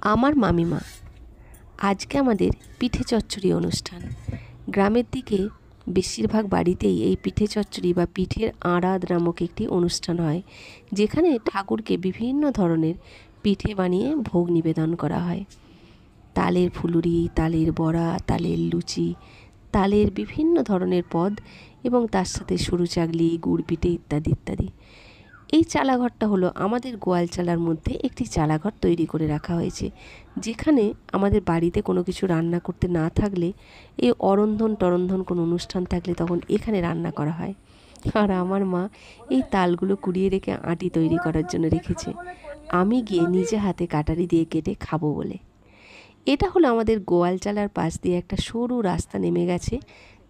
আমার মামিমা। আজকে আমাদের পিঠে চচ্চড়ি অনুষ্ঠান। গ্রামের দিকে বেশিরভাগ বাড়িতেই এই পিঠে চচ্চড়ি বা পিঠের আঁড়াদ নামক একটি অনুষ্ঠান হয়, যেখানে ঠাকুরকে বিভিন্ন ধরনের পিঠে বানিয়ে ভোগ নিবেদন করা হয়। তালের ফুলুরি, তালের বড়া, তালের লুচি, তালের বিভিন্ন ধরনের পদ এবং তার সাথে সরু চাগলি, গুড় পিঠে ইত্যাদি ইত্যাদি। এই চালাঘরটা হলো আমাদের গোয়াল চালার মধ্যে একটি চালাঘর তৈরি করে রাখা হয়েছে, যেখানে আমাদের বাড়িতে কোনো কিছু রান্না করতে না থাকলে, এই অরন্ধন টরন্ধন কোনো অনুষ্ঠান থাকলে তখন এখানে রান্না করা হয়। আর আমার মা এই তালগুলো কুড়িয়ে রেখে আটি তৈরি করার জন্য রেখেছে, আমি গিয়ে নিজে হাতে কাটারি দিয়ে কেটে খাবো বলে। এটা হলো আমাদের গোয়াল চালার পাশ দিয়ে একটা সরু রাস্তা নেমে গেছে,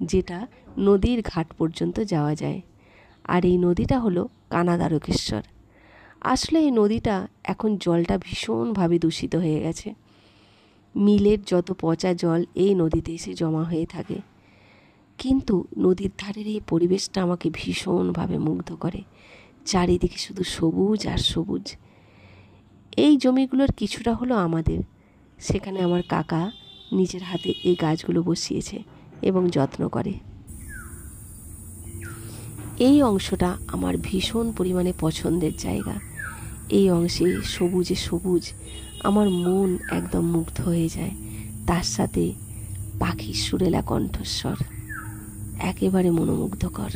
যেটা নদীর ঘাট পর্যন্ত যাওয়া যায়। আর এই নদীটা হলো কানাদারকেশ্বর। আসলে এই নদীটা এখন জলটা ভীষণভাবে দূষিত হয়ে গেছে। মিলের যত পচা জল এই নদীতে এসে জমা হয়ে থাকে। কিন্তু নদীর ধারের এই পরিবেশটা আমাকে ভীষণভাবে মুগ্ধ করে। চারিদিকে শুধু সবুজ আর সবুজ। এই জমিগুলোর কিছুটা হলো আমাদের। সেখানে আমার কাকা নিজের হাতে এই গাছগুলো বসিয়েছে এবং যত্ন করে। এই অংশটা আমার ভীষণ পরিমাণে পছন্দের জায়গা। এই অংশে সবুজে সবুজ আমার মন একদম মুগ্ধ হয়ে যায়। তার সাথে পাখির সুরেলা কণ্ঠস্বর একেবারে মনোমুগ্ধকর।